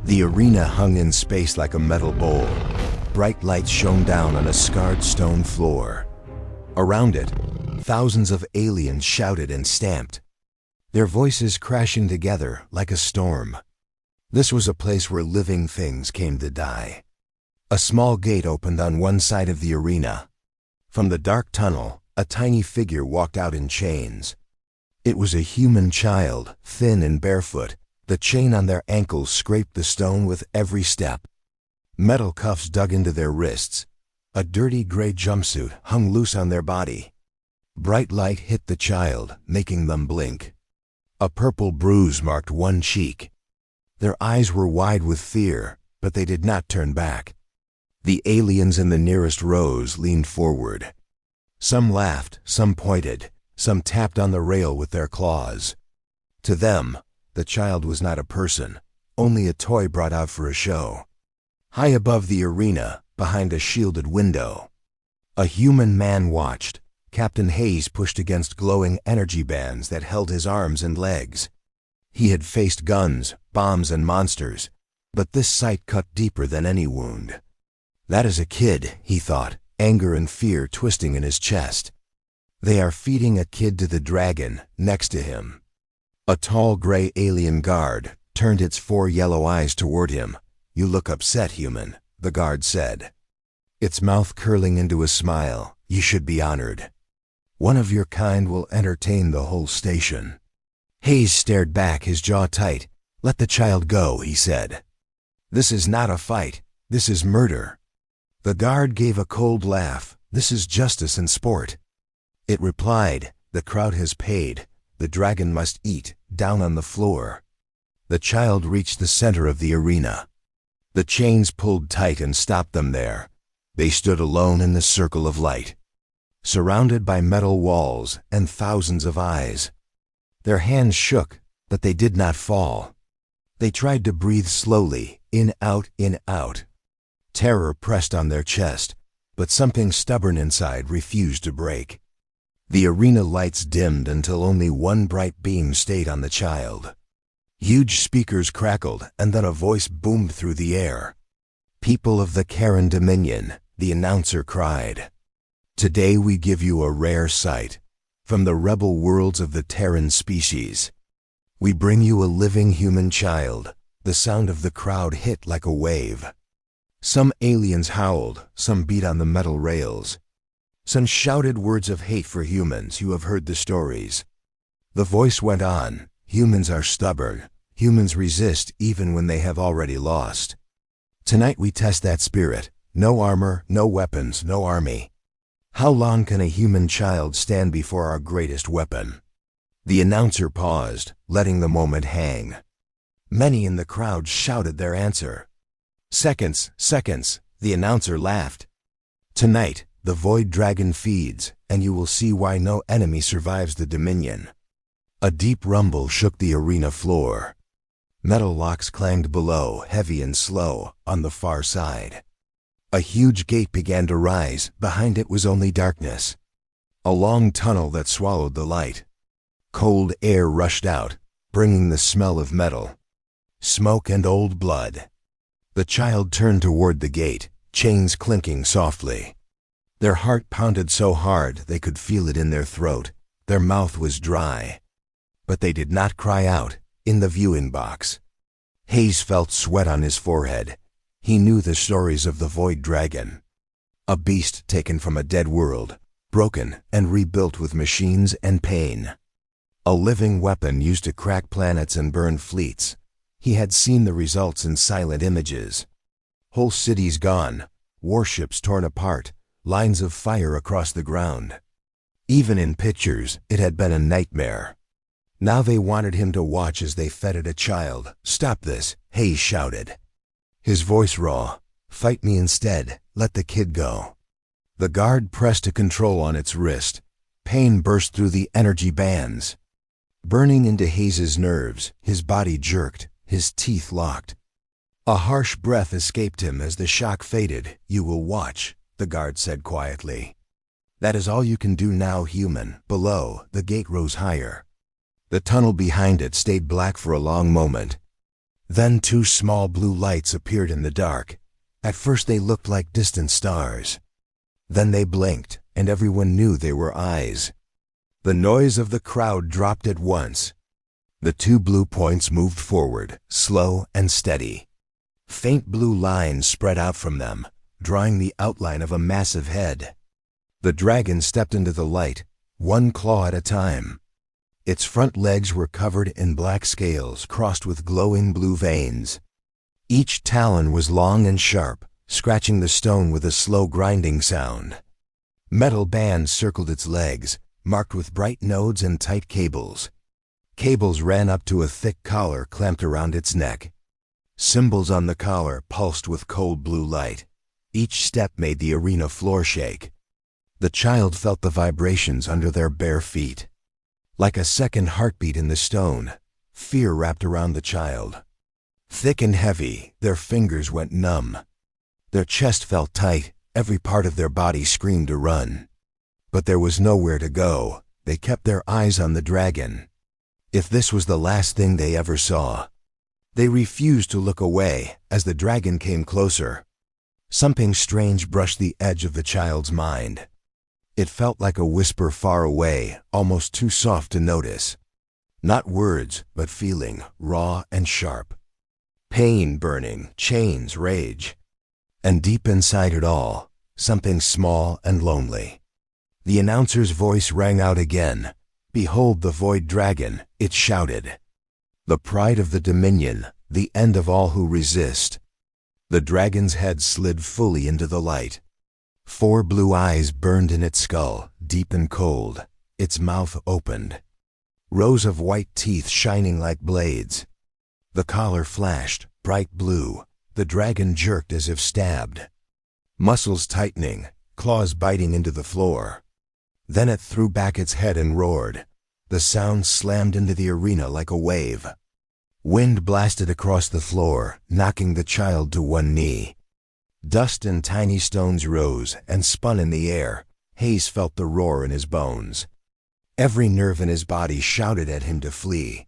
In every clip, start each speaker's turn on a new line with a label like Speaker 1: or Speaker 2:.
Speaker 1: The arena hung in space like a metal bowl. Bright lights shone down on a scarred stone floor. Around it, thousands of aliens shouted and stamped, their voices crashing together like a storm. This was a place where living things came to die. A small gate opened on one side of the arena. From the dark tunnel, a tiny figure walked out in chains. It was a human child, thin and barefoot. The chain on their ankles scraped the stone with every step. Metal cuffs dug into their wrists. A dirty gray jumpsuit hung loose on their body. Bright light hit the child, making them blink. A purple bruise marked one cheek. Their eyes were wide with fear, but they did not turn back. The aliens in the nearest rows leaned forward. Some laughed, some pointed, some tapped on the rail with their claws. To them, the child was not a person, only a toy brought out for a show. High above the arena, behind a shielded window, a human man watched. Captain Hayes pushed against glowing energy bands that held his arms and legs. He had faced guns, bombs, and monsters, but this sight cut deeper than any wound. That is a kid, he thought, anger and fear twisting in his chest. They are feeding a kid to the dragon next to him. A tall gray alien guard turned its 4 yellow eyes toward him. "You look upset, human," the guard said, its mouth curling into a smile. "You should be honored. One of your kind will entertain the whole station." Hayes stared back, his jaw tight. "Let the child go," he said. "This is not a fight. This is murder." The guard gave a cold laugh. "This is justice and sport." It replied, "The crowd has paid. The dragon must eat," down on the floor. The child reached the center of the arena. The chains pulled tight and stopped them there. They stood alone in the circle of light, surrounded by metal walls and thousands of eyes. Their hands shook, but they did not fall. They tried to breathe slowly, in, out, in, out. Terror pressed on their chest, but something stubborn inside refused to break. The arena lights dimmed until only one bright beam stayed on the child. Huge speakers crackled, and then a voice boomed through the air. "People of the Karen Dominion," the announcer cried. "Today we give you a rare sight. From the rebel worlds of the Terran species, we bring you a living human child." The sound of the crowd hit like a wave. Some aliens howled, some beat on the metal rails. Some shouted words of hate for humans. "You have heard the stories." The voice went on. "Humans are stubborn. Humans resist even when they have already lost. Tonight we test that spirit. No armor, no weapons, no army. How long can a human child stand before our greatest weapon?" The announcer paused, letting the moment hang. Many in the crowd shouted their answer. "Seconds, seconds," the announcer laughed. "Tonight, the Void Dragon feeds, and you will see why no enemy survives the Dominion." A deep rumble shook the arena floor. Metal locks clanged below, heavy and slow, on the far side. A huge gate began to rise. Behind it was only darkness. A long tunnel that swallowed the light. Cold air rushed out, bringing the smell of metal, smoke, and old blood. The child turned toward the gate, chains clinking softly. Their heart pounded so hard they could feel it in their throat. Their mouth was dry. But they did not cry out. In the viewing box, Hayes felt sweat on his forehead. He knew the stories of the Void Dragon. A beast taken from a dead world, broken and rebuilt with machines and pain. A living weapon used to crack planets and burn fleets. He had seen the results in silent images. Whole cities gone, warships torn apart, lines of fire across the ground. Even in pictures, it had been a nightmare. Now they wanted him to watch as they fed at a child. "Stop this," Hayes shouted, his voice raw. "Fight me instead. Let the kid go." The guard pressed a control on its wrist. Pain burst through the energy bands, burning into Hayes's nerves. His body jerked, his teeth locked. A harsh breath escaped him as the shock faded. "You will watch," the guard said quietly. "That is all you can do now, human." Below, the gate rose higher. The tunnel behind it stayed black for a long moment. Then two small blue lights appeared in the dark. At first they looked like distant stars. Then they blinked, and everyone knew they were eyes. The noise of the crowd dropped at once. The two blue points moved forward, slow and steady. Faint blue lines spread out from them, drawing the outline of a massive head. The dragon stepped into the light, one claw at a time. Its front legs were covered in black scales crossed with glowing blue veins. Each talon was long and sharp, scratching the stone with a slow grinding sound. Metal bands circled its legs, marked with bright nodes and tight cables. Cables ran up to a thick collar clamped around its neck. Symbols on the collar pulsed with cold blue light. Each step made the arena floor shake. The child felt the vibrations under their bare feet. Like a second heartbeat in the stone, fear wrapped around the child. Thick and heavy, their fingers went numb. Their chest felt tight, every part of their body screamed to run. But there was nowhere to go. They kept their eyes on the dragon. If this was the last thing they ever saw. They refused to look away as the dragon came closer. Something strange brushed the edge of the child's mind. It felt like a whisper far away, almost too soft to notice. Not words, but feeling, raw and sharp. Pain burning, chains, rage. And deep inside it all, something small and lonely. The announcer's voice rang out again. "Behold the void dragon," it shouted. "The pride of the dominion, the end of all who resist." The dragon's head slid fully into the light. 4 blue eyes burned in its skull, deep and cold. Its mouth opened. Rows of white teeth shining like blades. The collar flashed, bright blue. The dragon jerked as if stabbed. Muscles tightening, claws biting into the floor. Then it threw back its head and roared. The sound slammed into the arena like a wave. Wind blasted across the floor, knocking the child to one knee. Dust and tiny stones rose and spun in the air. Hayes felt the roar in his bones. Every nerve in his body shouted at him to flee.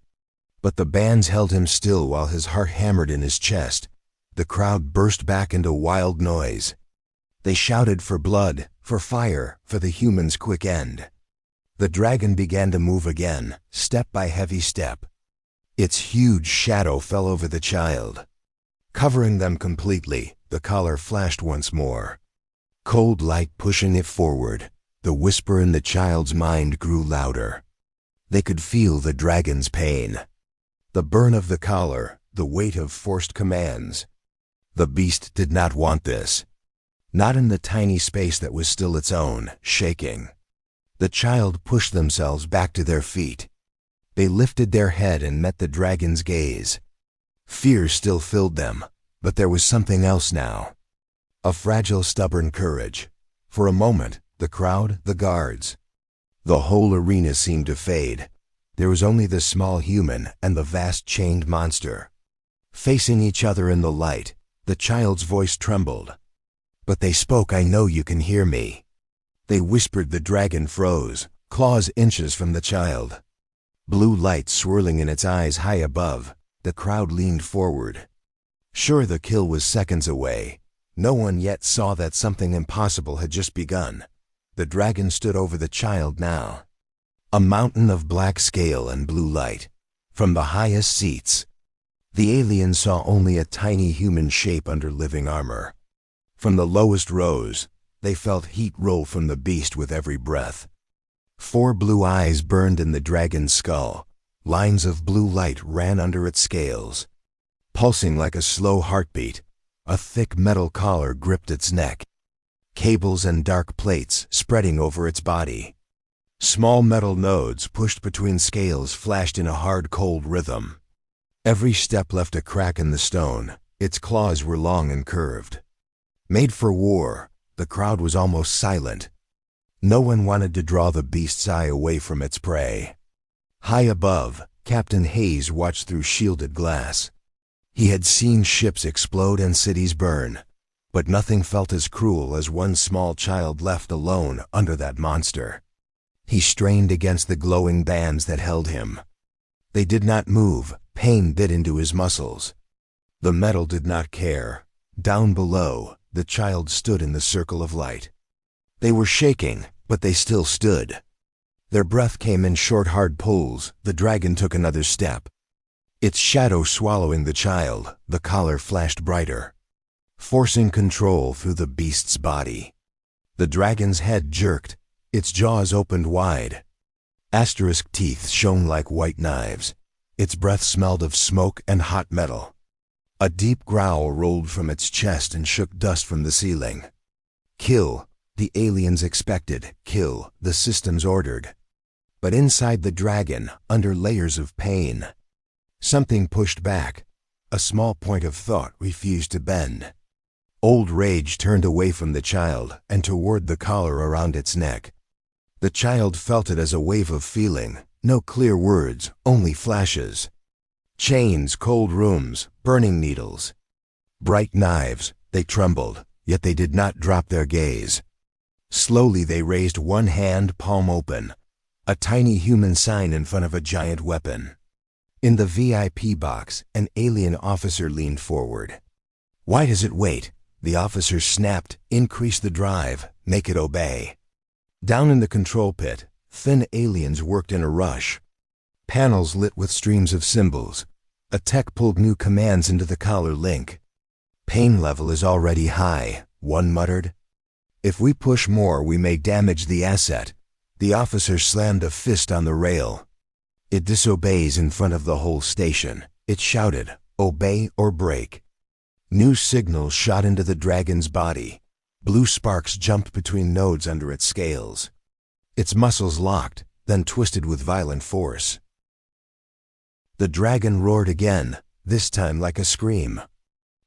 Speaker 1: But the bands held him still while his heart hammered in his chest. The crowd burst back into wild noise. They shouted for blood, for fire, for the human's quick end. The dragon began to move again, step by heavy step. Its huge shadow fell over the child. Covering them completely, the collar flashed once more. Cold light pushing it forward, the whisper in the child's mind grew louder. They could feel the dragon's pain. The burn of the collar, the weight of forced commands. The beast did not want this. Not in the tiny space that was still its own, shaking. The child pushed themselves back to their feet. They lifted their head and met the dragon's gaze. Fear still filled them, but there was something else now. A fragile, stubborn courage. For a moment, the crowd, the guards. The whole arena seemed to fade. There was only the small human and the vast chained monster. Facing each other in the light, the child's voice trembled. But they spoke, "I know you can hear me." They whispered. The dragon froze, claws inches from the child. Blue light swirling in its eyes high above, the crowd leaned forward. Sure, the kill was seconds away. No one yet saw that something impossible had just begun. The dragon stood over the child now. A mountain of black scale and blue light. From the highest seats, the aliens saw only a tiny human shape under living armor. From the lowest rows, they felt heat roll from the beast with every breath. 4 blue eyes burned in the dragon's skull. Lines of blue light ran under its scales. Pulsing like a slow heartbeat, a thick metal collar gripped its neck. Cables and dark plates spreading over its body. Small metal nodes pushed between scales flashed in a hard, cold rhythm. Every step left a crack in the stone. Its claws were long and curved. Made for war, the crowd was almost silent. No one wanted to draw the beast's eye away from its prey. High above, Captain Hayes watched through shielded glass. He had seen ships explode and cities burn, but nothing felt as cruel as one small child left alone under that monster. He strained against the glowing bands that held him. They did not move. Pain bit into his muscles. The metal did not care. Down below, the child stood in the circle of light. They were shaking, but they still stood. Their breath came in short, hard pulls. The dragon took another step. Its shadow swallowing the child, the collar flashed brighter, forcing control through the beast's body. The dragon's head jerked. Its jaws opened wide. Asterisk teeth shone like white knives. Its breath smelled of smoke and hot metal. A deep growl rolled from its chest and shook dust from the ceiling. Kill, the aliens expected. Kill, the systems ordered. But inside the dragon, under layers of pain, something pushed back. A small point of thought refused to bend. Old rage turned away from the child and toward the collar around its neck. The child felt it as a wave of feeling, no clear words, only flashes. Chains, cold rooms, burning needles. Bright knives, they trembled, yet they did not drop their gaze. Slowly they raised one hand, palm open, a tiny human sign in front of a giant weapon. In the VIP box, an alien officer leaned forward. "Why does it wait?" The officer snapped. "Increase the drive, make it obey." Down in the control pit, thin aliens worked in a rush. Panels lit with streams of symbols. A tech pulled new commands into the collar link. "Pain level is already high," one muttered. "If we push more, we may damage the asset." The officer slammed a fist on the rail. "It disobeys in front of the whole station." It shouted, "Obey or break." New signals shot into the dragon's body. Blue sparks jumped between nodes under its scales. Its muscles locked, then twisted with violent force. The dragon roared again, this time like a scream.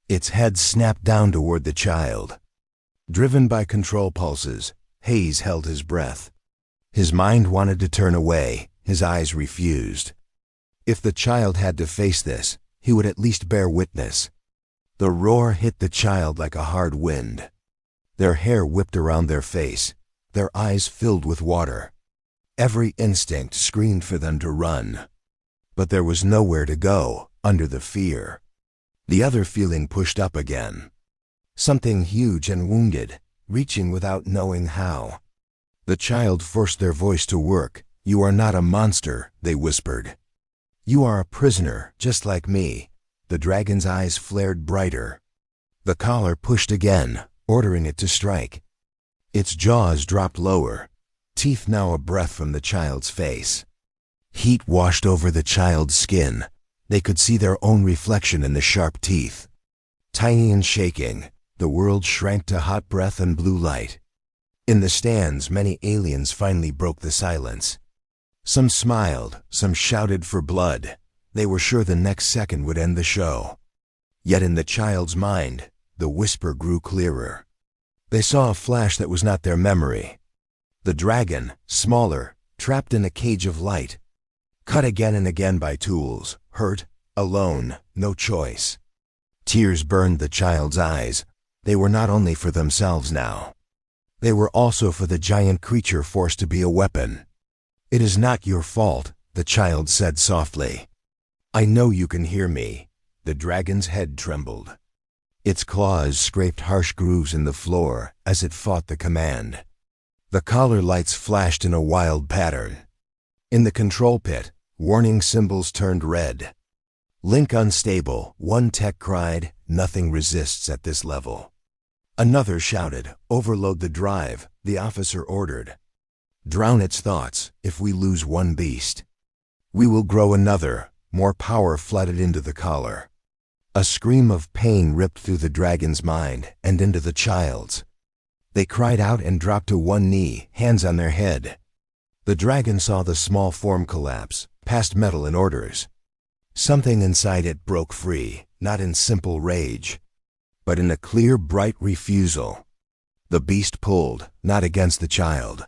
Speaker 1: Its head snapped down toward the child. Driven by control pulses, Hayes held his breath. His mind wanted to turn away, his eyes refused. If the child had to face this, he would at least bear witness. The roar hit the child like a hard wind. Their hair whipped around their face, their eyes filled with water. Every instinct screamed for them to run. But there was nowhere to go, under the fear. The other feeling pushed up again. Something huge and wounded, reaching without knowing how. The child forced their voice to work. "You are not a monster," they whispered. "You are a prisoner, just like me." The dragon's eyes flared brighter. The collar pushed again, ordering it to strike. Its jaws dropped lower, teeth now a breath from the child's face. Heat washed over the child's skin. They could see their own reflection in the sharp teeth. Tiny and shaking, the world shrank to hot breath and blue light. In the stands, many aliens finally broke the silence. Some smiled, some shouted for blood. They were sure the next second would end the show. Yet in the child's mind, the whisper grew clearer. They saw a flash that was not their memory. The dragon, smaller, trapped in a cage of light. Cut again and again by tools, hurt, alone, no choice. Tears burned the child's eyes. They were not only for themselves now. They were also for the giant creature forced to be a weapon. "It is not your fault," the child said softly. "I know you can hear me." The dragon's head trembled. Its claws scraped harsh grooves in the floor as it fought the command. The collar lights flashed in a wild pattern. In the control pit, warning symbols turned red. "Link unstable," one tech cried. "Nothing resists at this level." Another shouted, "Overload the drive," the officer ordered. "Drown its thoughts. If we lose one beast, we will grow another." More power flooded into the collar. A scream of pain ripped through the dragon's mind and into the child's. They cried out and dropped to one knee, hands on their head. The dragon saw the small form collapse, past metal and orders. Something inside it broke free, not in simple rage, but in a clear, bright refusal. The beast pulled, not against the child,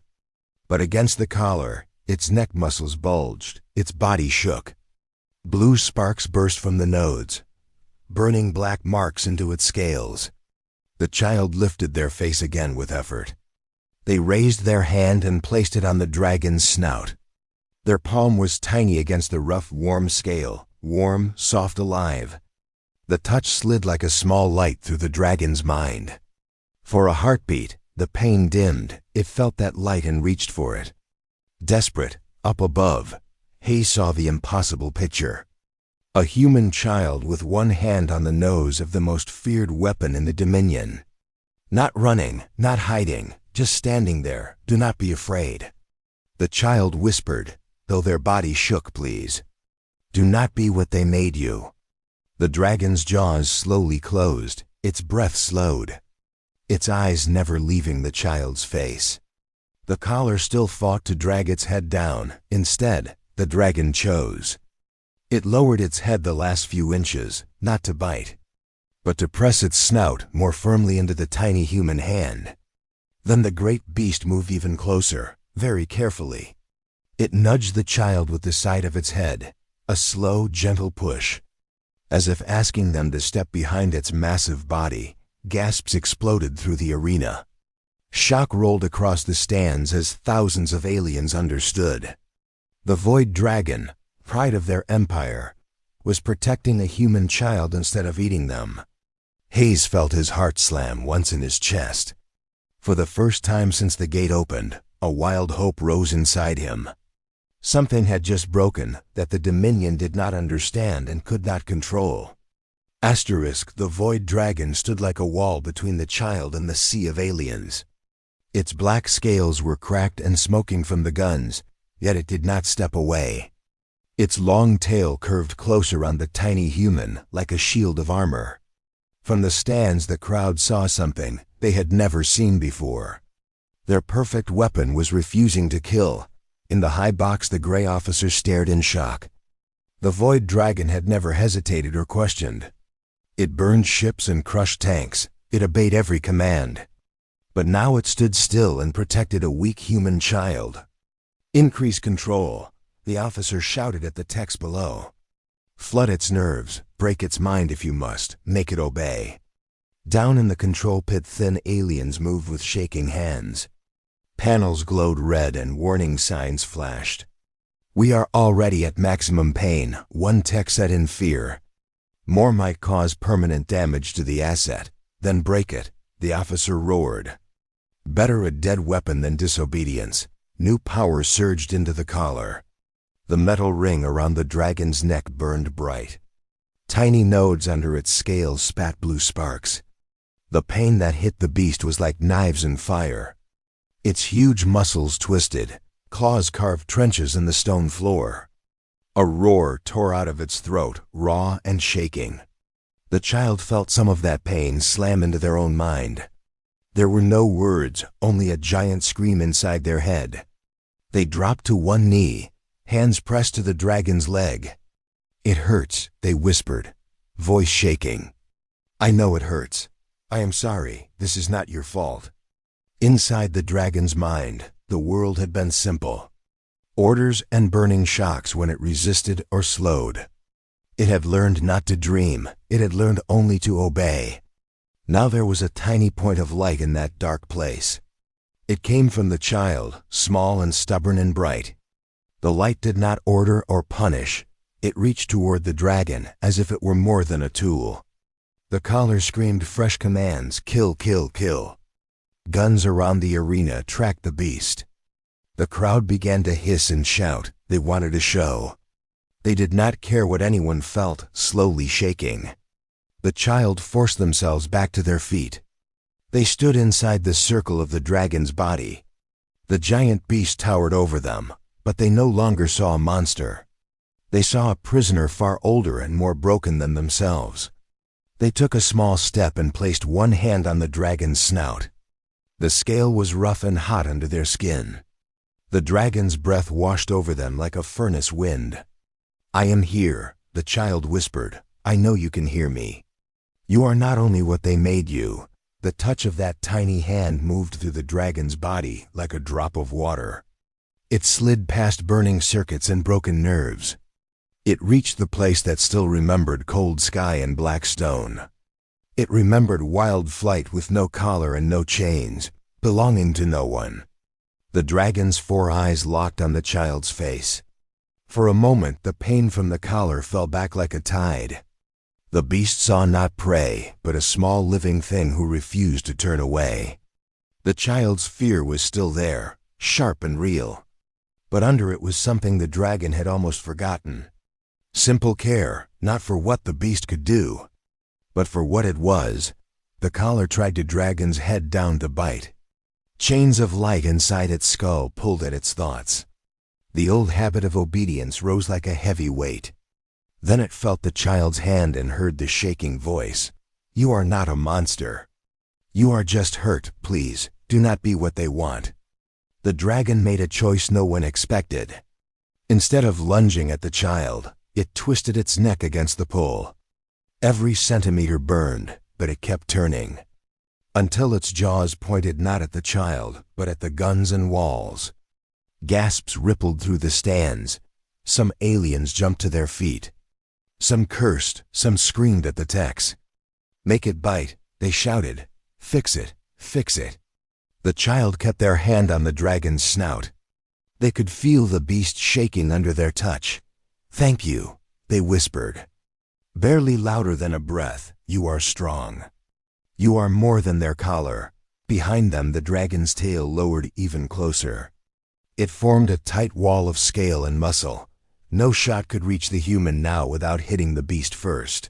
Speaker 1: but against the collar. Its neck muscles bulged, its body shook. Blue sparks burst from the nodes, burning black marks into its scales. The child lifted their face again with effort. They raised their hand and placed it on the dragon's snout. Their palm was tiny against the rough, warm scale, warm, soft, alive. The touch slid like a small light through the dragon's mind. For a heartbeat, the pain dimmed. It felt that light and reached for it. Desperate, up above, Hayes saw the impossible picture. A human child with one hand on the nose of the most feared weapon in the Dominion. Not running, not hiding, just standing there. "Do not be afraid." The child whispered, though their body shook, "Please. Do not be what they made you." The dragon's jaws slowly closed, its breath slowed, its eyes never leaving the child's face. The collar still fought to drag its head down. Instead, the dragon chose. It lowered its head the last few inches, not to bite, but to press its snout more firmly into the tiny human hand. Then the great beast moved even closer, very carefully. It nudged the child with the side of its head, a slow, gentle push. As if asking them to step behind its massive body, gasps exploded through the arena. Shock rolled across the stands as thousands of aliens understood. The Void Dragon, pride of their empire, was protecting a human child instead of eating them. Hayes felt his heart slam once in his chest. For the first time since the gate opened, a wild hope rose inside him. Something had just broken that the Dominion did not understand and could not control. The Void Dragon stood like a wall between the child and the sea of aliens. Its black scales were cracked and smoking from the guns, yet it did not step away. Its long tail curved closer on the tiny human like a shield of armor. From the stands the crowd saw something they had never seen before. Their perfect weapon was refusing to kill. In the high box the gray officer stared in shock. The Void Dragon had never hesitated or questioned. It burned ships and crushed tanks. It obeyed every command. But now it stood still and protected a weak human child. "Increase control," the officer shouted at the techs below. "Flood its nerves, break its mind if you must, make it obey." Down in the control pit thin aliens moved with shaking hands. Panels glowed red and warning signs flashed. "We are already at maximum pain," one tech said in fear. "More might cause permanent damage to the asset. Then break it," the officer roared. Better a dead weapon than disobedience. New power surged into the collar. The metal ring around the dragon's neck burned bright. Tiny nodes under its scales spat blue sparks. The pain that hit the beast was like knives in fire. Its huge muscles twisted, claws carved trenches in the stone floor. A roar tore out of its throat, raw and shaking. The child felt some of that pain slam into their own mind. There were no words, only a giant scream inside their head. They dropped to one knee, hands pressed to the dragon's leg. "It hurts," they whispered, voice shaking. "I know it hurts. I am sorry, this is not your fault." Inside the dragon's mind, the world had been simple. Orders and burning shocks when it resisted or slowed. It had learned not to dream, it had learned only to obey. Now there was a tiny point of light in that dark place. It came from the child, small and stubborn and bright. The light did not order or punish. It reached toward the dragon as if it were more than a tool. The collar screamed fresh commands, "Kill, kill, kill." Guns around the arena tracked the beast. The crowd began to hiss and shout. They wanted a show. They did not care what anyone felt, slowly shaking. The child forced themselves back to their feet. They stood inside the circle of the dragon's body. The giant beast towered over them, but they no longer saw a monster. They saw a prisoner far older and more broken than themselves. They took a small step and placed one hand on the dragon's snout. The scale was rough and hot under their skin. The dragon's breath washed over them like a furnace wind. "I am here," the child whispered. "I know you can hear me. You are not only what they made you." The touch of that tiny hand moved through the dragon's body like a drop of water. It slid past burning circuits and broken nerves. It reached the place that still remembered cold sky and black stone. It remembered wild flight with no collar and no chains, belonging to no one. The dragon's 4 eyes locked on the child's face. For a moment the pain from the collar fell back like a tide. The beast saw not prey, but a small living thing who refused to turn away. The child's fear was still there, sharp and real. But under it was something the dragon had almost forgotten. Simple care, not for what the beast could do, but for what it was. The collar tried the dragon's head down to bite. Chains of light inside its skull pulled at its thoughts. The old habit of obedience rose like a heavy weight. Then it felt the child's hand and heard the shaking voice. "You are not a monster. You are just hurt, please, do not be what they want." The dragon made a choice no one expected. Instead of lunging at the child, it twisted its neck against the pole. Every centimeter burned, but it kept turning, until its jaws pointed not at the child, but at the guns and walls. Gasps rippled through the stands. Some aliens jumped to their feet. Some cursed, some screamed at the techs. "Make it bite," they shouted. "Fix it, fix it." The child kept their hand on the dragon's snout. They could feel the beast shaking under their touch. "Thank you," they whispered. Barely louder than a breath, "You are strong. You are more than their collar." Behind them the dragon's tail lowered even closer. It formed a tight wall of scale and muscle. No shot could reach the human now without hitting the beast first.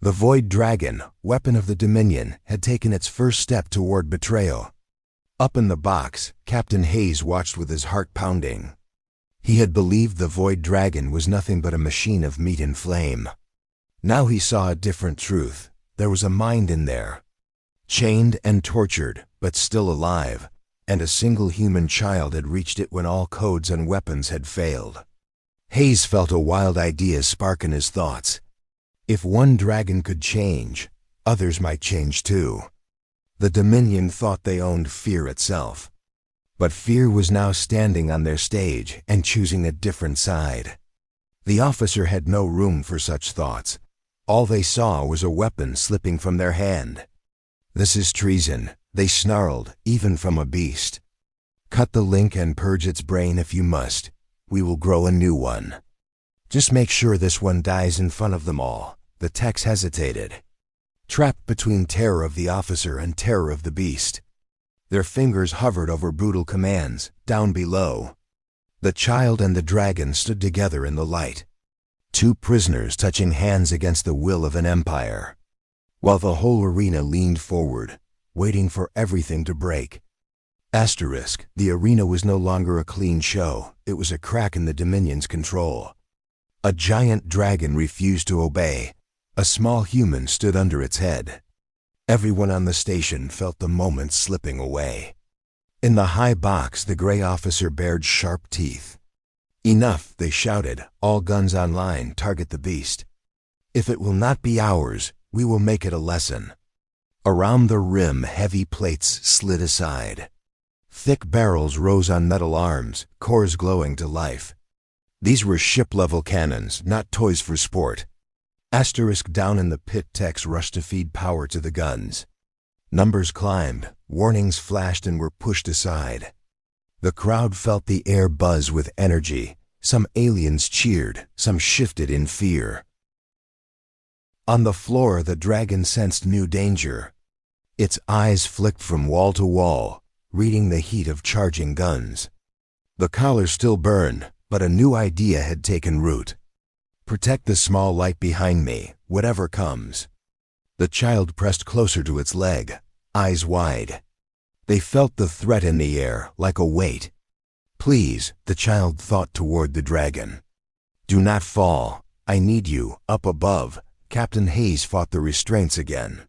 Speaker 1: The void dragon, weapon of the Dominion, had taken its first step toward betrayal. Up in the box, Captain Hayes watched with his heart pounding. He had believed the void dragon was nothing but a machine of meat and flame. Now he saw a different truth. There was a mind in there, chained and tortured, but still alive, and a single human child had reached it when all codes and weapons had failed. Hayes felt a wild idea spark in his thoughts. If one dragon could change, others might change too. The Dominion thought they owned fear itself. But fear was now standing on their stage and choosing a different side. The officer had no room for such thoughts. All they saw was a weapon slipping from their hand. "This is treason," they snarled, "even from a beast. Cut the link and purge its brain if you must. We will grow a new one. Just make sure this one dies in front of them all." The techs hesitated, trapped between terror of the officer and terror of the beast. Their fingers hovered over brutal commands, down below. The child and the dragon stood together in the light. Two prisoners touching hands against the will of an empire. While the whole arena leaned forward, waiting for everything to break. Asterisk, the arena was no longer a clean show, it was a crack in the Dominion's control. A giant dragon refused to obey. A small human stood under its head. Everyone on the station felt the moment slipping away. In the high box, the gray officer bared sharp teeth. "Enough," they shouted, "all guns online, target the beast. If it will not be ours, we will make it a lesson." Around the rim, heavy plates slid aside. Thick barrels rose on metal arms, cores glowing to life. These were ship-level cannons, not toys for sport. Asterisk down in the pit, techs rushed to feed power to the guns. Numbers climbed, warnings flashed and were pushed aside. The crowd felt the air buzz with energy. Some aliens cheered, some shifted in fear. On the floor, the dragon sensed new danger. Its eyes flicked from wall to wall, reading the heat of charging guns. The collar still burned, but a new idea had taken root. "Protect the small light behind me, whatever comes." The child pressed closer to its leg, eyes wide. They felt the threat in the air, like a weight. "Please," the child thought toward the dragon. "Do not fall. I need you, up above." Captain Hayes fought the restraints again.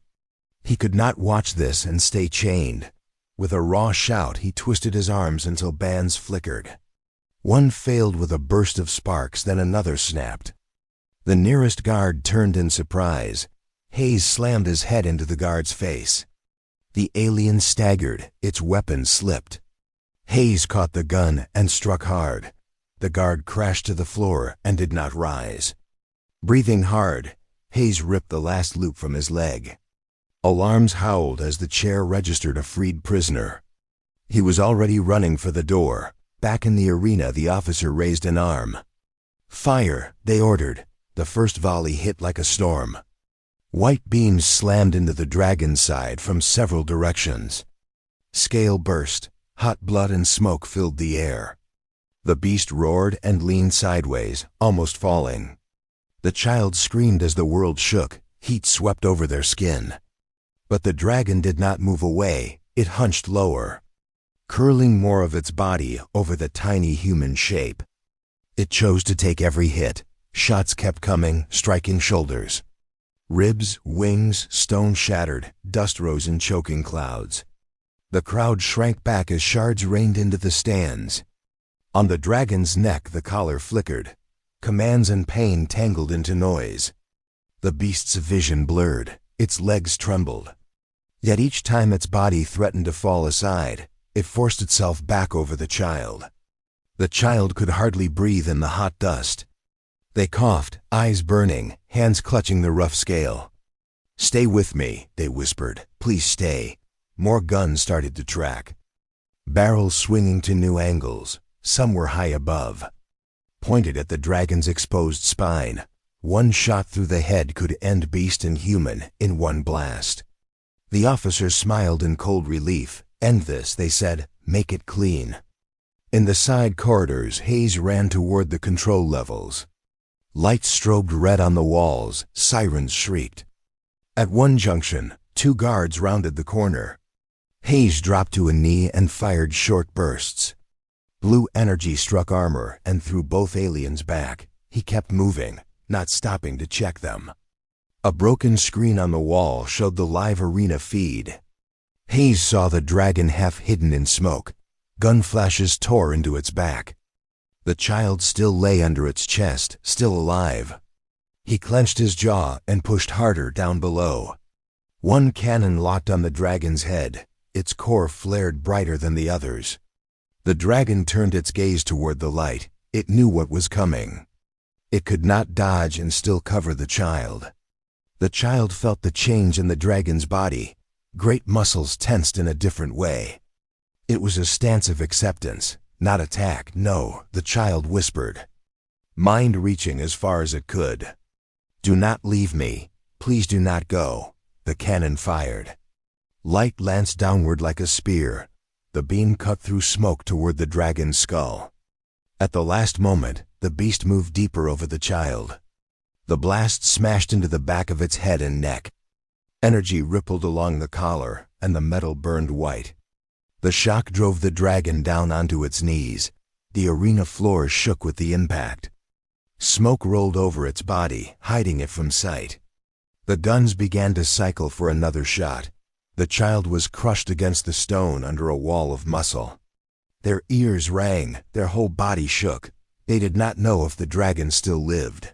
Speaker 1: He could not watch this and stay chained. With a raw shout, he twisted his arms until bands flickered. One failed with a burst of sparks, then another snapped. The nearest guard turned in surprise. Hayes slammed his head into the guard's face. The alien staggered, its weapon slipped. Hayes caught the gun and struck hard. The guard crashed to the floor and did not rise. Breathing hard, Hayes ripped the last loop from his leg. Alarms howled as the chair registered a freed prisoner. He was already running for the door. Back in the arena, the officer raised an arm. "Fire," they ordered. The first volley hit like a storm. White beams slammed into the dragon's side from several directions. Scale burst, hot blood and smoke filled the air. The beast roared and leaned sideways, almost falling. The child screamed as the world shook, heat swept over their skin. But the dragon did not move away, it hunched lower, curling more of its body over the tiny human shape. It chose to take every hit. Shots kept coming, striking shoulders. Ribs, wings, stone shattered, dust rose in choking clouds. The crowd shrank back as shards rained into the stands. On the dragon's neck the collar flickered. Commands and pain tangled into noise. The beast's vision blurred, its legs trembled. Yet each time its body threatened to fall aside, it forced itself back over the child. The child could hardly breathe in the hot dust. They coughed, eyes burning, hands clutching the rough scale. "Stay with me," they whispered. "Please stay." More guns started to track. Barrels swinging to new angles, some were high above, pointed at the dragon's exposed spine. One shot through the head could end beast and human in one blast. The officers smiled in cold relief. "End this," they said. "Make it clean." In the side corridors, Hayes ran toward the control levels. Lights strobed red on the walls, sirens shrieked. At one junction, 2 guards rounded the corner. Hayes dropped to a knee and fired short bursts. Blue energy struck armor and threw both aliens back. He kept moving, not stopping to check them. A broken screen on the wall showed the live arena feed. Hayes saw the dragon half hidden in smoke. Gun flashes tore into its back. The child still lay under its chest, still alive. He clenched his jaw and pushed harder down below. One cannon locked on the dragon's head. Its core flared brighter than the others. The dragon turned its gaze toward the light. It knew what was coming. It could not dodge and still cover the child. The child felt the change in the dragon's body. Great muscles tensed in a different way. It was a stance of acceptance. Not attack, no, the child whispered, mind reaching as far as it could. "Do not leave me. Please do not go." The cannon fired. Light lanced downward like a spear. The beam cut through smoke toward the dragon's skull. At the last moment, the beast moved deeper over the child. The blast smashed into the back of its head and neck. Energy rippled along the collar, and the metal burned white. The shock drove the dragon down onto its knees. The arena floor shook with the impact. Smoke rolled over its body, hiding it from sight. The guns began to cycle for another shot. The child was crushed against the stone under a wall of muscle. Their ears rang, their whole body shook. They did not know if the dragon still lived.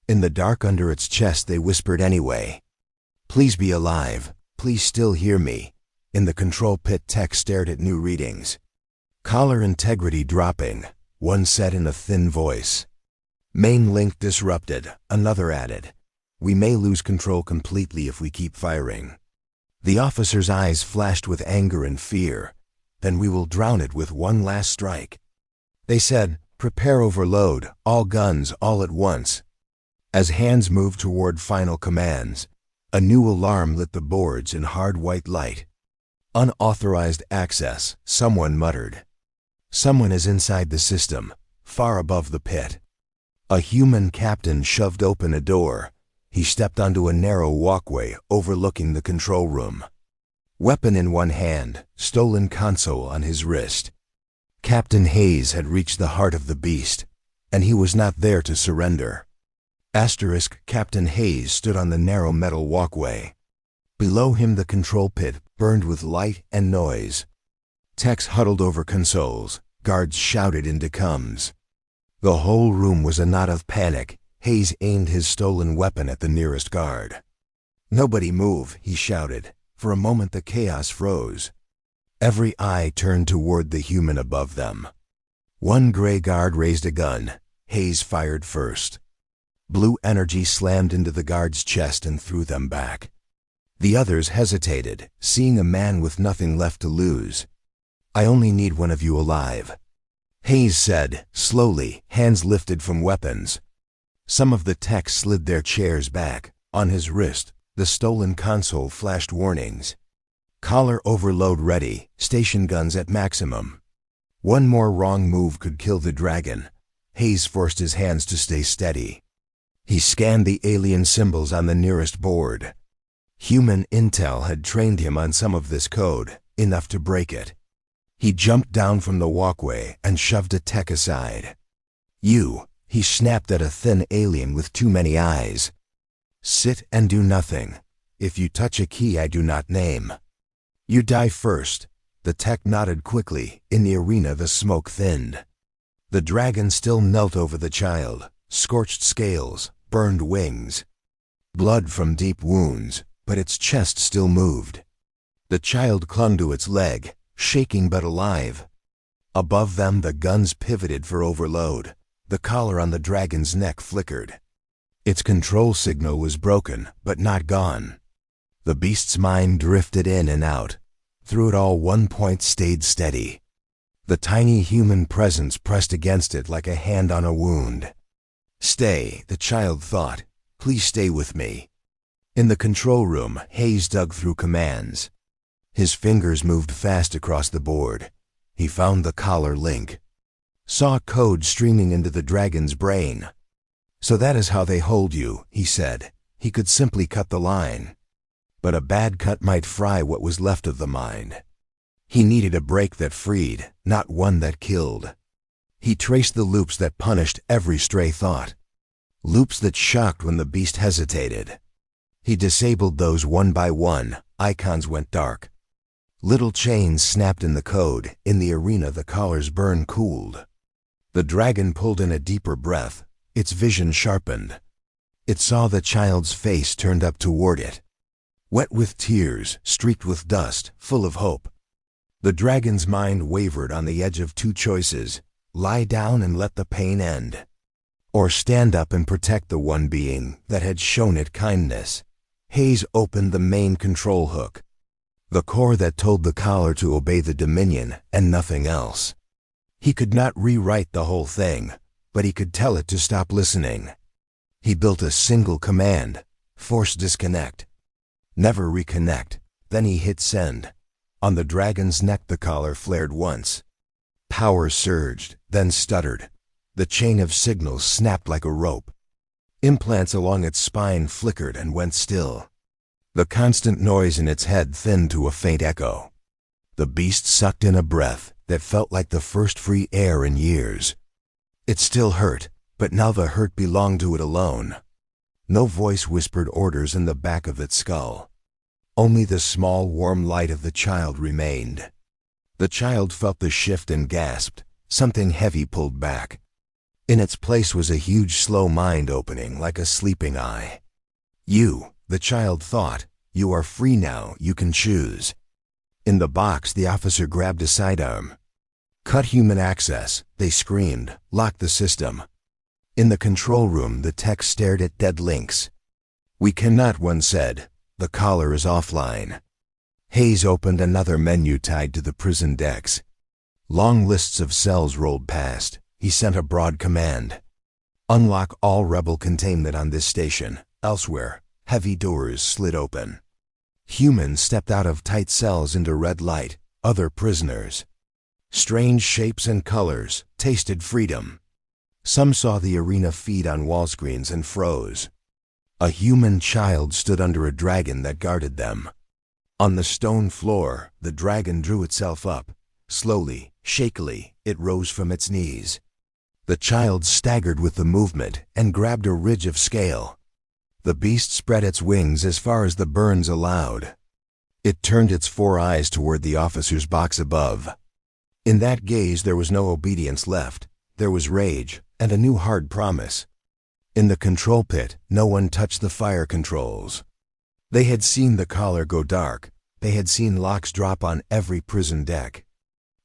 Speaker 1: In the dark under its chest they whispered anyway. "Please be alive. Please still hear me." In the control pit, tech stared at new readings. Collar integrity dropping, one said in a thin voice. Main link disrupted, another added. "We may lose control completely if we keep firing." The officer's eyes flashed with anger and fear. "Then we will drown it with one last strike." They said, "Prepare overload, all guns, all at once." As hands moved toward final commands, a new alarm lit the boards in hard white light. "Unauthorized access," someone muttered. "Someone is inside the system, far above the pit." A human captain shoved open a door. He stepped onto a narrow walkway overlooking the control room. Weapon in one hand, stolen console on his wrist. Captain Hayes had reached the heart of the beast, and he was not there to surrender. Captain Hayes stood on the narrow metal walkway. Below him the control pit burned with light and noise. Techs huddled over consoles, guards shouted into comms. The whole room was a knot of panic. Hayes aimed his stolen weapon at the nearest guard. "Nobody move," he shouted. For a moment the chaos froze. Every eye turned toward the human above them. One gray guard raised a gun. Hayes fired first. Blue energy slammed into the guard's chest and threw them back. The others hesitated, seeing a man with nothing left to lose. "I only need one of you alive," Hayes said, slowly, hands lifted from weapons. Some of the techs slid their chairs back. On his wrist, The stolen console flashed warnings. Collar overload ready, station guns at maximum. One more wrong move could kill the dragon. Hayes forced his hands to stay steady. He scanned the alien symbols on the nearest board. Human intel had trained him on some of this code, enough to break it. He jumped down from the walkway and shoved a tech aside. "You," he snapped at a thin alien with too many eyes. "Sit and do nothing. If you touch a key I do not name. You die first." The tech nodded quickly. In the arena the smoke thinned. The dragon still knelt over the child, scorched scales, burned wings. Blood from deep wounds, but its chest still moved. The child clung to its leg, shaking but alive. Above them the guns pivoted for overload. The collar on the dragon's neck flickered. Its control signal was broken, but not gone. The beast's mind drifted in and out. Through it all, one point stayed steady. The tiny human presence pressed against it like a hand on a wound. "Stay," the child thought. "Please stay with me." In the control room, Hayes dug through commands. His fingers moved fast across the board. He found the collar link. Saw code streaming into the dragon's brain. "So that is how they hold you," he said. He could simply cut the line. But a bad cut might fry what was left of the mind. He needed a break that freed, not one that killed. He traced the loops that punished every stray thought. Loops that shocked when the beast hesitated. He disabled those one by one. Icons went dark. Little chains snapped in the code. In the arena the collar's burn cooled. The dragon pulled in a deeper breath. Its vision sharpened. It saw the child's face turned up toward it. Wet with tears, streaked with dust, full of hope. The dragon's mind wavered on the edge of two choices: lie down and let the pain end, or stand up and protect the one being that had shown it kindness. Hayes opened the main control hook, the core that told the collar to obey the Dominion and nothing else. He could not rewrite the whole thing, but he could tell it to stop listening. He built a single command: force disconnect. Never reconnect. Then he hit send. On the dragon's neck the collar flared once. Power surged, then stuttered. The chain of signals snapped like a rope. Implants along its spine flickered and went still. The constant noise in its head thinned to a faint echo. The beast sucked in a breath that felt like the first free air in years. It still hurt, but now the hurt belonged to it alone. No voice whispered orders in the back of its skull. Only the small, warm light of the child remained. The child felt the shift and gasped. Something heavy pulled back. In its place was a huge, slow mind opening like a sleeping eye. "You," the child thought, "you are free now, you can choose." In the box, the officer grabbed a sidearm. "Cut human access," they screamed. "Lock the system." In the control room, the tech stared at dead links. "We cannot," one said. "The collar is offline." Hayes opened another menu tied to the prison decks. Long lists of cells rolled past. He sent a broad command: "Unlock all rebel containment on this station. Elsewhere." Heavy doors slid open. Humans stepped out of tight cells into red light. Other prisoners. Strange shapes and colors, tasted freedom. Some saw the arena feed on wall screens and froze. A human child stood under a dragon that guarded them. On the stone floor, the dragon drew itself up. Slowly, shakily, it rose from its knees. The child staggered with the movement and grabbed a ridge of scale. The beast spread its wings as far as the burns allowed. It turned its 4 eyes toward the officer's box above. In that gaze there was no obedience left. There was rage and a new hard promise. In the control pit, no one touched the fire controls. They had seen the collar go dark. They had seen locks drop on every prison deck.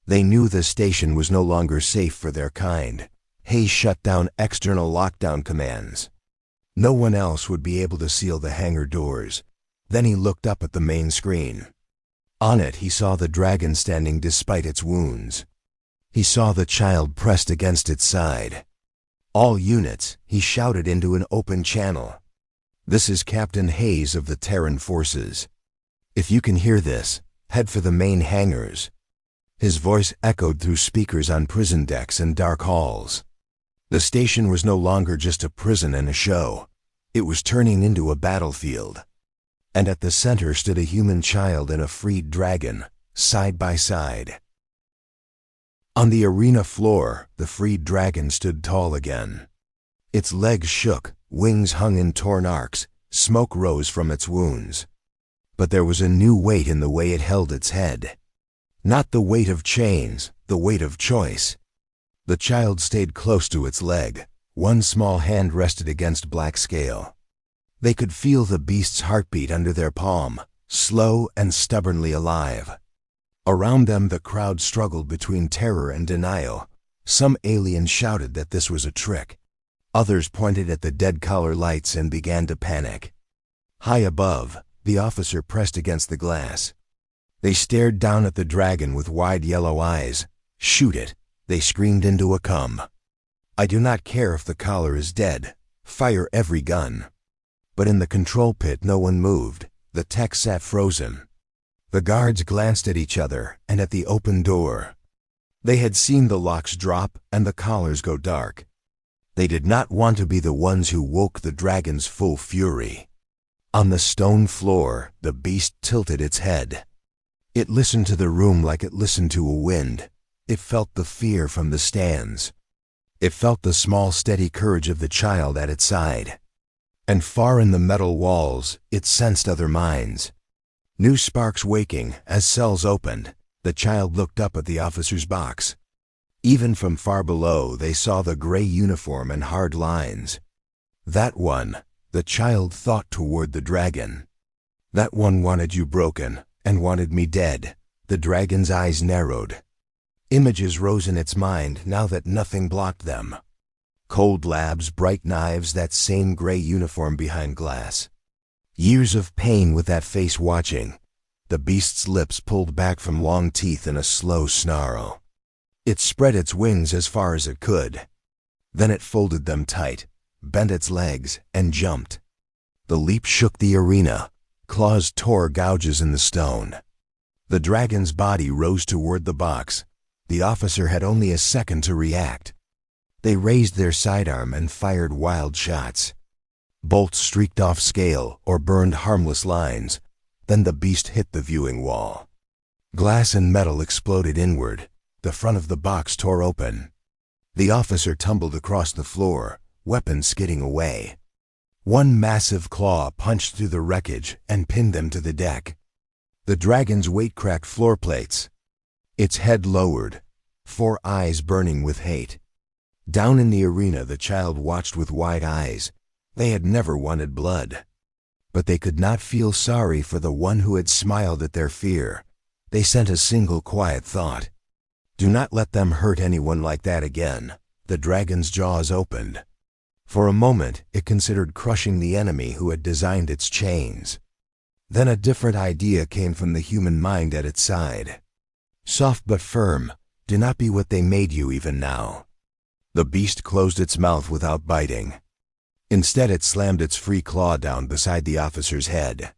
Speaker 1: They knew the station was no longer safe for their kind. Hayes shut down external lockdown commands. No one else would be able to seal the hangar doors. Then he looked up at the main screen. On it he saw the dragon standing despite its wounds. He saw the child pressed against its side. "All units," he shouted into an open channel. This is Captain Hayes of the Terran Forces. If you can hear this, head for the main hangars." His voice echoed through speakers on prison decks and dark halls. The station was no longer just a prison and a show. It was turning into a battlefield. And at the center stood a human child and a freed dragon, side by side. On the arena floor, the freed dragon stood tall again. Its legs shook, wings hung in torn arcs, smoke rose from its wounds. But there was a new weight in the way it held its head. Not the weight of chains, the weight of choice. The child stayed close to its leg. One small hand rested against black scale. They could feel the beast's heartbeat under their palm, slow and stubbornly alive. Around them the crowd struggled between terror and denial. Some aliens shouted that this was a trick. Others pointed at the dead color lights and began to panic. High above, the officer pressed against the glass. They stared down at the dragon with wide yellow eyes. "Shoot it," they screamed into a cum. "I do not care if the collar is dead. Fire every gun." But in the control pit no one moved. The tech sat frozen. The guards glanced at each other and at the open door. They had seen the locks drop and the collars go dark. They did not want to be the ones who woke the dragon's full fury. On the stone floor, the beast tilted its head. It listened to the room like it listened to a wind. It felt the fear from the stands. It felt the small, steady courage of the child at its side. And far in the metal walls, it sensed other minds. New sparks waking as cells opened. The child looked up at the officer's box. Even from far below, they saw the gray uniform and hard lines. That one, the child thought toward the dragon. That one wanted you broken and wanted me dead. The dragon's eyes narrowed. Images rose in its mind now that nothing blocked them. Cold labs, bright knives, that same gray uniform behind glass. Years of pain with that face watching. The beast's lips pulled back from long teeth in a slow snarl. It spread its wings as far as it could. Then it folded them tight, bent its legs, and jumped. The leap shook the arena. Claws tore gouges in the stone. The dragon's body rose toward the box. The officer had only a second to react. They raised their sidearm and fired wild shots. Bolts streaked off scale or burned harmless lines. Then the beast hit the viewing wall. Glass and metal exploded inward. The front of the box tore open. The officer tumbled across the floor, weapon skidding away. One massive claw punched through the wreckage and pinned them to the deck. The dragon's weight cracked floor plates. Its head lowered, 4 eyes burning with hate. Down in the arena, the child watched with wide eyes. They had never wanted blood. But they could not feel sorry for the one who had smiled at their fear. They sent a single quiet thought. Do not let them hurt anyone like that again. The dragon's jaws opened. For a moment, it considered crushing the enemy who had designed its chains. Then a different idea came from the human mind at its side. Soft but firm, do not be what they made you even now. The beast closed its mouth without biting. Instead, it slammed its free claw down beside the officer's head.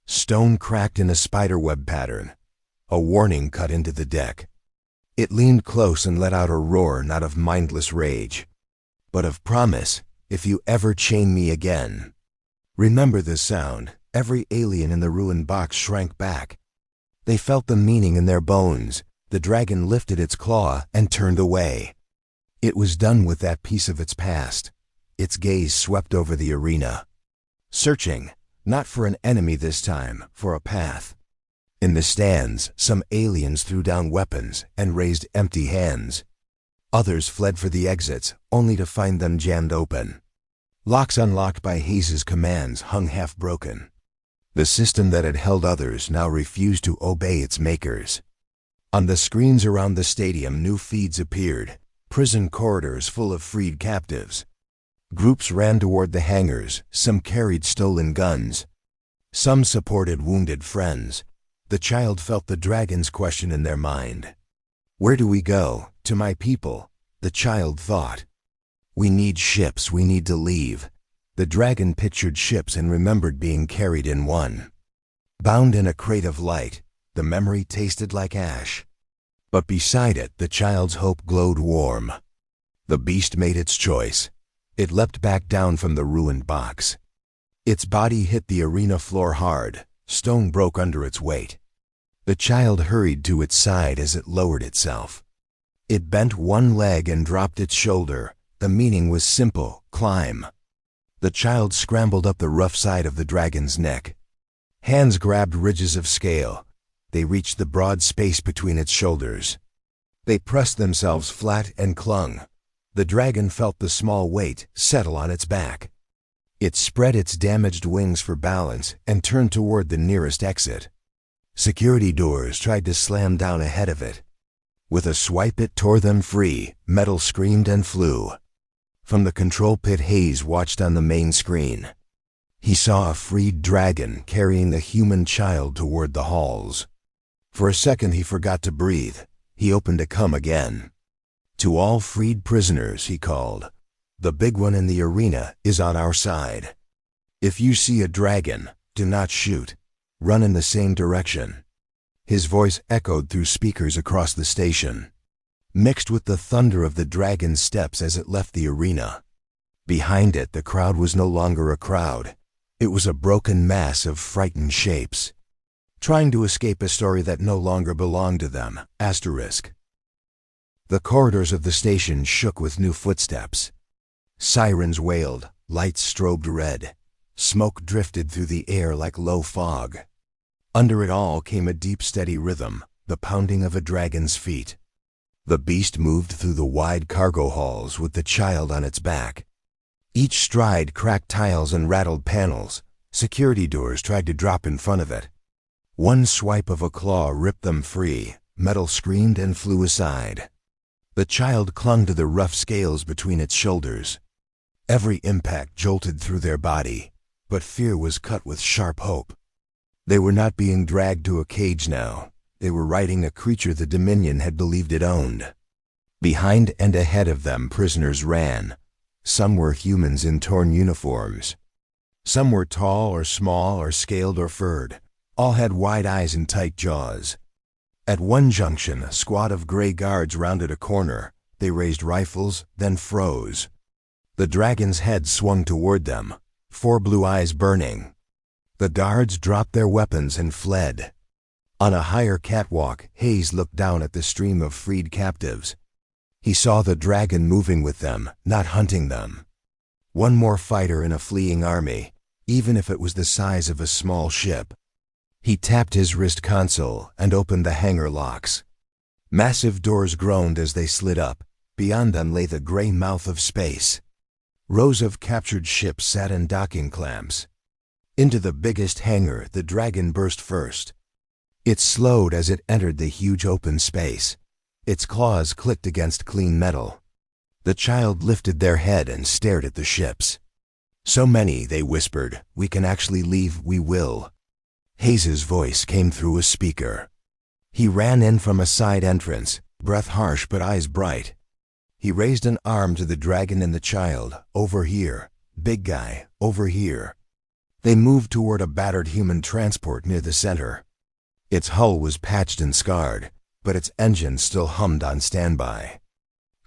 Speaker 1: Stone cracked in a spiderweb pattern. A warning cut into the deck. It leaned close and let out a roar not of mindless rage, but of promise. If you ever chain me again. Remember this sound. Every alien in the ruined box shrank back. They felt the meaning in their bones. The dragon lifted its claw and turned away. It was done with that piece of its past. Its gaze swept over the arena, searching, not for an enemy this time, for a path. In the stands, some aliens threw down weapons and raised empty hands. Others fled for the exits, only to find them jammed open. Locks unlocked by Hayes's commands hung half-broken. The system that had held others now refused to obey its makers. On the screens around the stadium, new feeds appeared, prison corridors full of freed captives. Groups ran toward the hangars, some carried stolen guns. Some supported wounded friends. The child felt the dragon's question in their mind. Where do we go? To my people, the child thought. We need ships, we need to leave. The dragon pictured ships and remembered being carried in one. Bound in a crate of light, the memory tasted like ash. But beside it, the child's hope glowed warm. The beast made its choice. It leapt back down from the ruined box. Its body hit the arena floor hard. Stone broke under its weight. The child hurried to its side as it lowered itself. It bent one leg and dropped its shoulder. The meaning was simple: climb. The child scrambled up the rough side of the dragon's neck. Hands grabbed ridges of scale. They reached the broad space between its shoulders. They pressed themselves flat and clung. The dragon felt the small weight settle on its back. It spread its damaged wings for balance and turned toward the nearest exit. Security doors tried to slam down ahead of it. With a swipe it tore them free. Metal screamed and flew. From the control pit, Hayes watched on the main screen. He saw a freed dragon carrying the human child toward the halls. For a second he forgot to breathe. He opened to come again. To all freed prisoners, he called. The big one in the arena is on our side. If you see a dragon, do not shoot. Run in the same direction. His voice echoed through speakers across the station, mixed with the thunder of the dragon's steps as it left the arena. Behind it, the crowd was no longer a crowd. It was a broken mass of frightened shapes, trying to escape a story that no longer belonged to them. Asterisk. The corridors of the station shook with new footsteps. Sirens wailed, lights strobed red. Smoke drifted through the air like low fog. Under it all came a deep, steady rhythm, the pounding of a dragon's feet. The beast moved through the wide cargo halls with the child on its back. Each stride cracked tiles and rattled panels. Security doors tried to drop in front of it. One swipe of a claw ripped them free. Metal screamed and flew aside. The child clung to the rough scales between its shoulders. Every impact jolted through their body, but fear was cut with sharp hope. They were not being dragged to a cage now. They were riding a creature the Dominion had believed it owned. Behind and ahead of them, prisoners ran. Some were humans in torn uniforms. Some were tall or small or scaled or furred. All had wide eyes and tight jaws. At one junction, a squad of gray guards rounded a corner. They raised rifles, then froze. The dragon's head swung toward them, 4 blue eyes burning. The guards dropped their weapons and fled. On a higher catwalk, Hayes looked down at the stream of freed captives. He saw the dragon moving with them, not hunting them. One more fighter in a fleeing army, even if it was the size of a small ship. He tapped his wrist console and opened the hangar locks. Massive doors groaned as they slid up. Beyond them lay the gray mouth of space. Rows of captured ships sat in docking clamps. Into the biggest hangar, the dragon burst first. It slowed as it entered the huge open space. Its claws clicked against clean metal. The child lifted their head and stared at the ships. So many, they whispered. We can actually leave. We will. Hayes's voice came through a speaker. He ran in from a side entrance, breath harsh but eyes bright. He raised an arm to the dragon and the child. Over here. Big guy, over here. They moved toward a battered human transport near the center. Its hull was patched and scarred, but its engine still hummed on standby.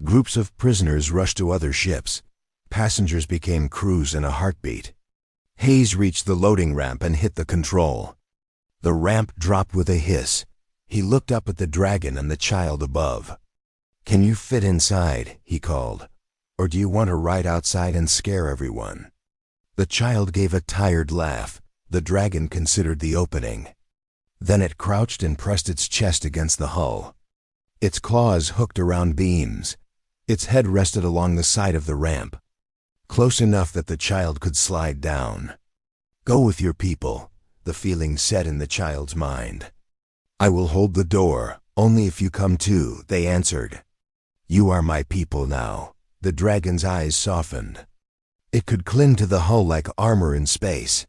Speaker 1: Groups of prisoners rushed to other ships. Passengers became crews in a heartbeat. Hayes reached the loading ramp and hit the control. The ramp dropped with a hiss. He looked up at the dragon and the child above. Can you fit inside? He called. Or do you want to ride outside and scare everyone? The child gave a tired laugh. The dragon considered the opening. Then it crouched and pressed its chest against the hull. Its claws hooked around beams. Its head rested along the side of the ramp, close enough that the child could slide down. Go with your people, the feeling set in the child's mind. I will hold the door, only if you come too, they answered. You are my people now. The dragon's eyes softened. It could cling to the hull like armor in space.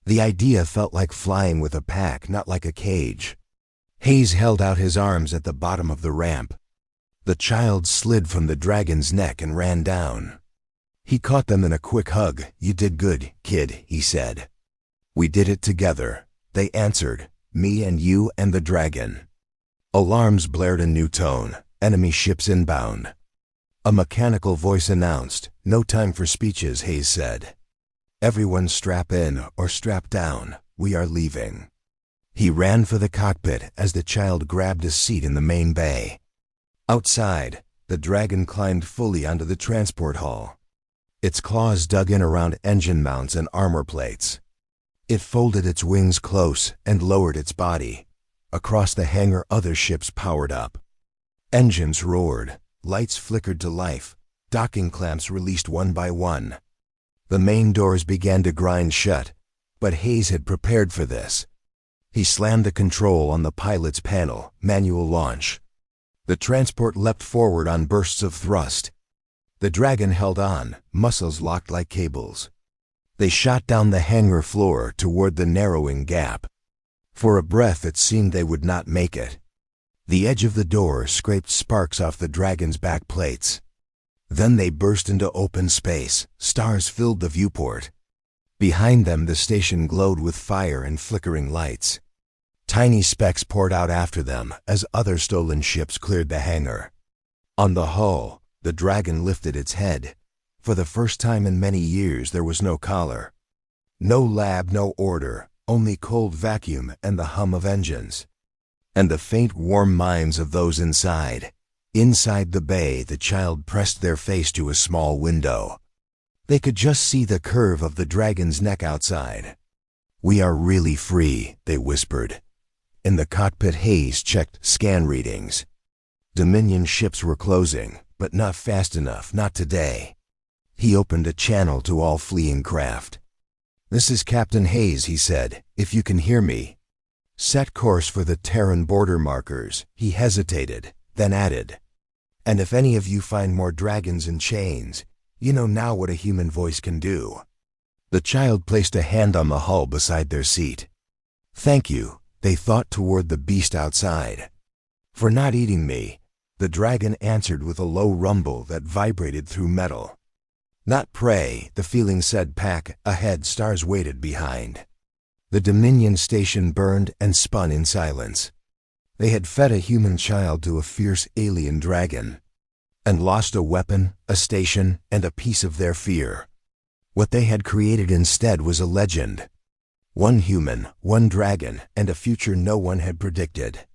Speaker 1: The idea felt like flying with a pack, not like a cage. Hayes held out his arms at the bottom of the ramp. The child slid from the dragon's neck and ran down. He caught them in a quick hug. "You did good, kid," he said. "We did it together," they answered. "Me and you and the dragon." Alarms blared a new tone. "Enemy ships inbound." A mechanical voice announced. "No time for speeches," Hayes said. "Everyone strap in or strap down. We are leaving." He ran for the cockpit as the child grabbed a seat in the main bay. Outside, the dragon climbed fully onto the transport hull. Its claws dug in around engine mounts and armor plates. It folded its wings close and lowered its body. Across the hangar, other ships powered up. Engines roared, lights flickered to life, docking clamps released one by one. The main doors began to grind shut, but Hayes had prepared for this. He slammed the control on the pilot's panel, manual launch. The transport leapt forward on bursts of thrust. The dragon held on, muscles locked like cables. They shot down the hangar floor toward the narrowing gap. For a breath it seemed they would not make it. The edge of the door scraped sparks off the dragon's back plates. Then they burst into open space. Stars filled the viewport. Behind them the station glowed with fire and flickering lights. Tiny specks poured out after them as other stolen ships cleared the hangar. On the hull, the dragon lifted its head. For the first time in many years there was no collar. No lab, no order, only cold vacuum and the hum of engines. And the faint warm minds of those inside. Inside the bay, the child pressed their face to a small window. They could just see the curve of the dragon's neck outside. "We are really free," they whispered. In the cockpit, Hayes checked scan readings. Dominion ships were closing, but not fast enough, not today. He opened a channel to all fleeing craft. "This is Captain Hayes," he said, "if you can hear me. Set course for the Terran border markers." He hesitated, then added, "And if any of you find more dragons in chains, you know now what a human voice can do." The child placed a hand on the hull beside their seat. "Thank you," they thought toward the beast outside. "For not eating me," the dragon answered with a low rumble that vibrated through metal. "Not prey," the feeling said. "Pack ahead." Stars waited behind. The Dominion station burned and spun in silence. They had fed a human child to a fierce alien dragon, and lost a weapon, a station, and a piece of their fear. What they had created instead was a legend. One human, one dragon, and a future no one had predicted.